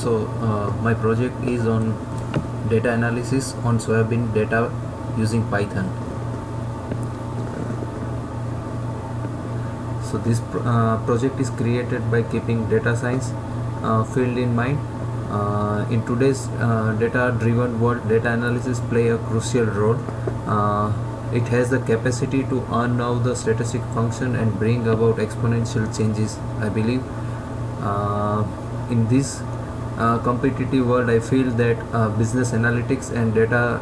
My project is on data analysis on soybean data using Python. So this project is created by keeping data science field in mind. In today's data-driven world, data analysis play a crucial role. It has the capacity to unknow the statistic function and bring about exponential changes, I believe. In this competitive world, I feel that business analytics and data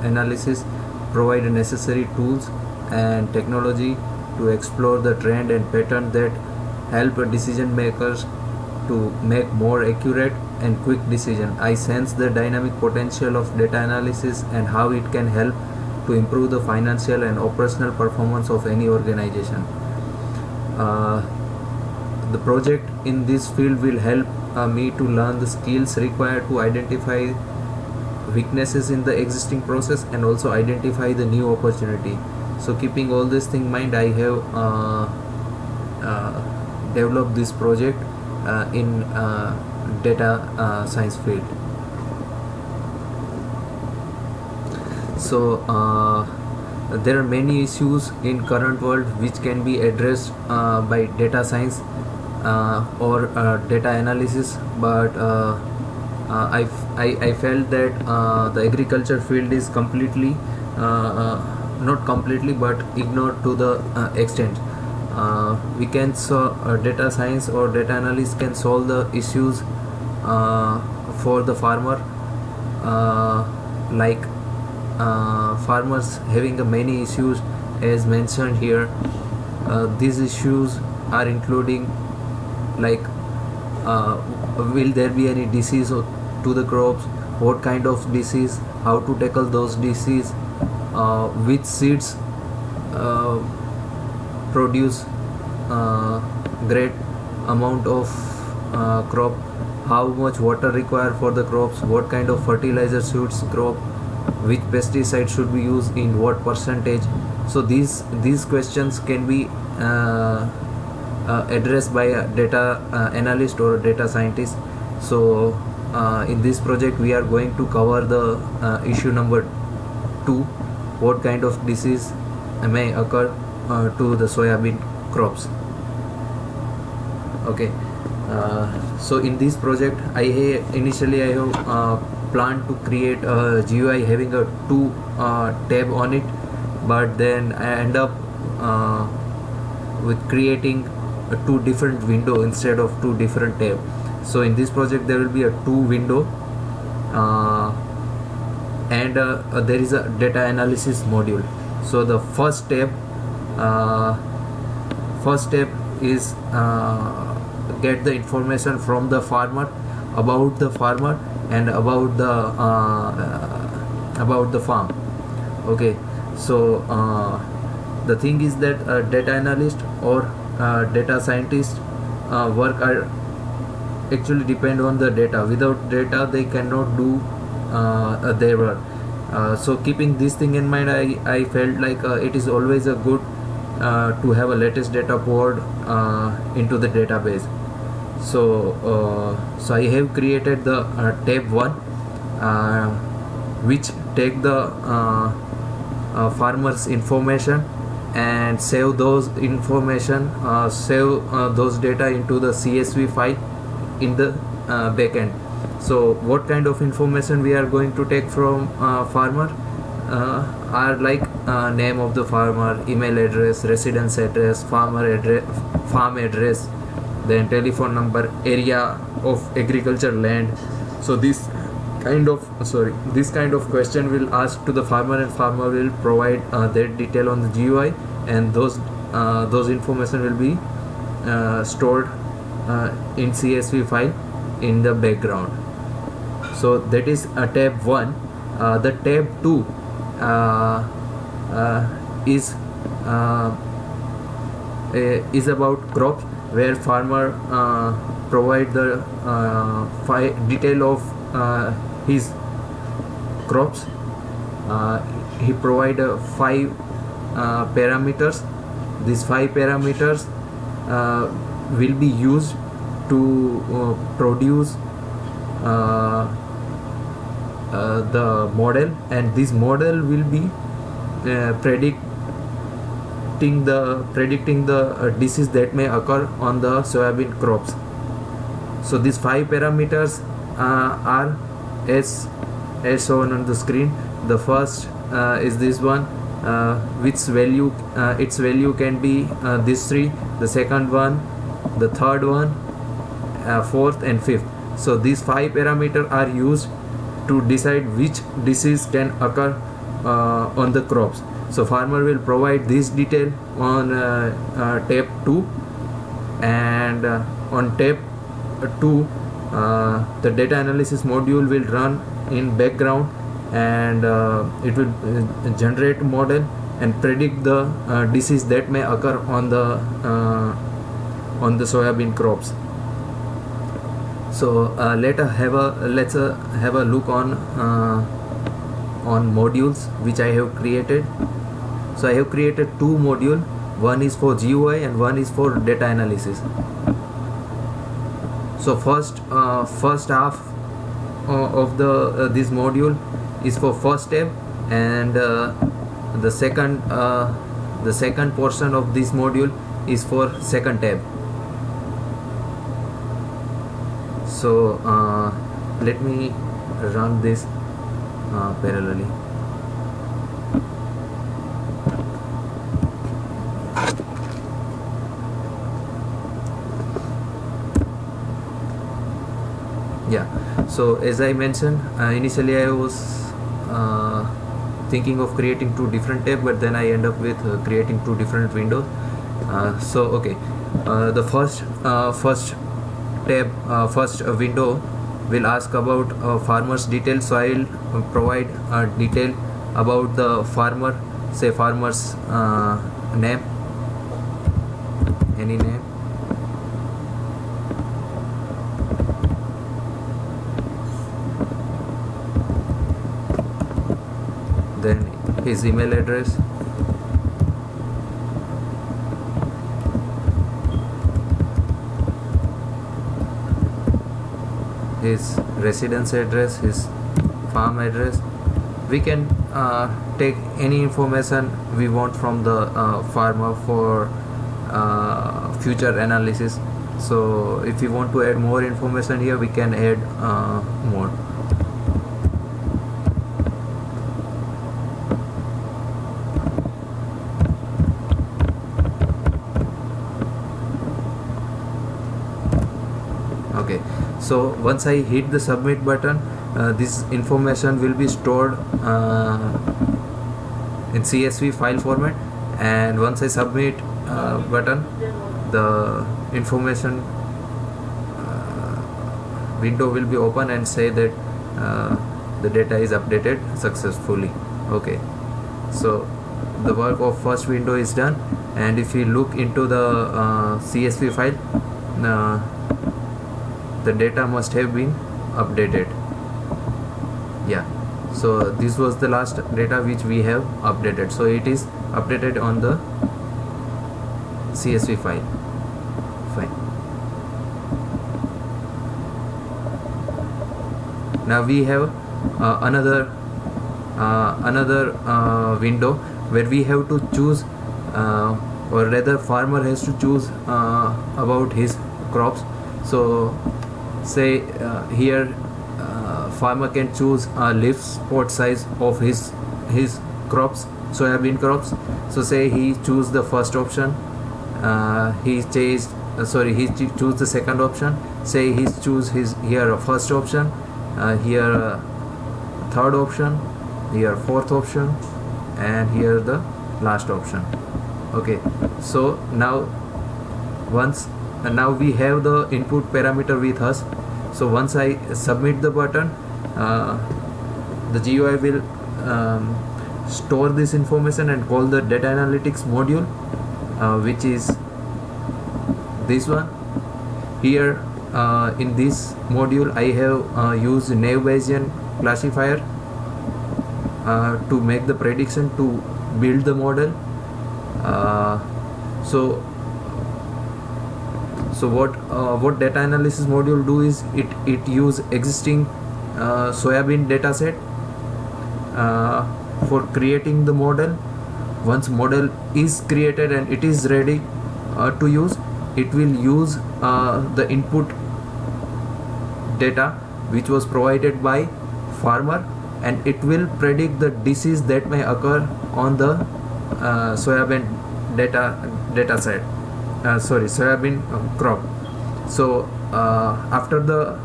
analysis provide necessary tools and technology to explore the trend and pattern that help decision makers to make more accurate and quick decision. I sense the dynamic potential of data analysis and how it can help to improve the financial and operational performance of any organization. The project in this field will help me to learn the skills required to identify weaknesses in the existing process and also identify the new opportunity. So keeping all this thing in mind, I have developed this project in data science field. So there are many issues in current world which can be addressed by data science or data analysis, but I felt that the agriculture field is completely not completely but ignored to the extent. We can data science or data analysis can solve the issues for the farmer, like farmers having many issues as mentioned here. These issues are including like will there be any disease to the crops, what kind of disease, how to tackle those disease, which seeds produce great amount of crop, how much water required for the crops, what kind of fertilizer suits crop, which pesticide should be used in what percentage. So these questions can be addressed by a data analyst or a data scientist. So in this project we are going to cover the issue number 2, what kind of disease may occur to the soybean crops. Okay, so in this project initially I have planned to create a GUI having a 2 tab on it, but then I end up with creating 2 different window instead of 2 different tab. So in this project there will be a 2 window and there is a data analysis module. So the first tab is get the information from the farmer, about the farmer and about the farm. Okay, so the thing is that data analyst or data scientist work are actually depend on the data. Without data they cannot do their work. So keeping this thing in mind, I felt like it is always a good to have a latest data poured into the database. So I have created the tab 1 which take the farmers information and save those information, those data into the CSV file in the backend. So what kind of information we are going to take from farmer are like name of the farmer, email address, residence address, farm address, then telephone number, area of agriculture land. So this kind of question will ask to the farmer, and farmer will provide that detail on the GUI, and those information will be stored in CSV file in the background. So that is tab 1. The tab 2 is about crops, where farmer provide the detail of his crops. He provide 5 parameters. These 5 parameters will be used to produce the model, and this model will be predicting the disease that may occur on the soybean crops. So these 5 parameters are as shown on the screen. The first is this one, which value its value can be these 3. The second one, the third one, fourth and fifth. So these 5 parameters are used to decide which disease can occur on the crops. So farmer will provide this detail on tab 2, and on tab 2 the data analysis module will run in background, and it will generate model and predict the disease that may occur on the soybean crops. So let's have a look on modules which I have created. So I have created 2 modules. One is for GUI and one is for data analysis. So first half of this module is for first tab, and the second portion of this module is for second tab. So let me run this parallelly. Yeah, so as I mentioned, initially I was thinking of creating 2 different tabs, but then I end up with creating 2 different windows. So okay, the first tab, first window will ask about farmer's details. So I will provide detail about the farmer, say farmer's name, any name, then his email address, his residence address, his farm address. We can take any information we want from the farmer for future analysis. So if you want to add more information here, we can add more. Okay, so once I hit the submit button, this information will be stored in CSV file format, and once I submit button, the information window will be open and say that the data is updated successfully. Okay, so the work of first window is done, and if you look into the CSV file, the data must have been updated. Yeah, so this was the last data which we have updated. So it is updated on the CSV file. Fine. Now we have another window where we have to choose, or rather farmer has to choose about his crops. So say here farmer can choose leaf spot size of his crops, soybean crops. So say he choose the first option, he choose the second option. Say he choose here first option, here third option, here fourth option, and here the last option. Okay, so now we have the input parameter with us. So once I submit the button, the GUI will store this information and call the data analytics module, which is this one. Here in this module I have used Naive Bayesian classifier to make the prediction, to build the model. So So what data analysis module do is it use existing soybean data set for creating the model. Once model is created and it is ready to use, it will use the input data which was provided by farmer, and it will predict the disease that may occur on the soybean data set, soybean crop. So after the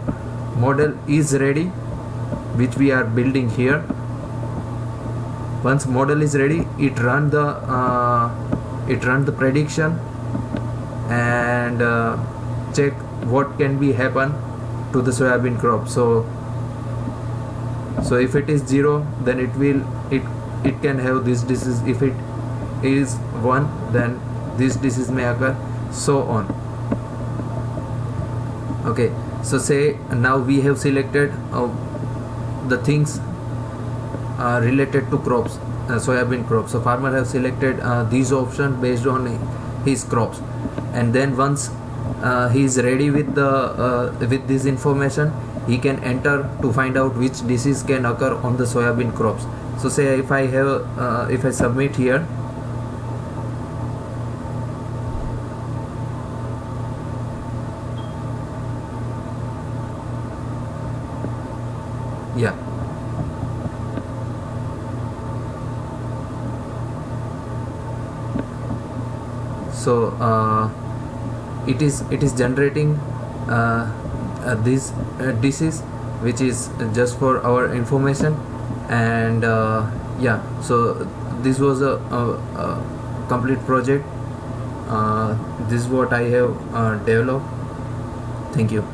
model is ready, which we are building here, once model is ready, it run the prediction and check what can be happen to the soybean crop. So if it is 0, then it can have this disease. If it is 1, then this disease may occur, so on. Okay, so say now we have selected the things related to crops, soybean crops. So farmer have selected these options based on his crops, and then once he is ready with this information, he can enter to find out which disease can occur on the soybean crops. So say if I submit here, yeah, so it is generating this disease, which is just for our information. And yeah, so this was a complete project. This is what I have developed. Thank you.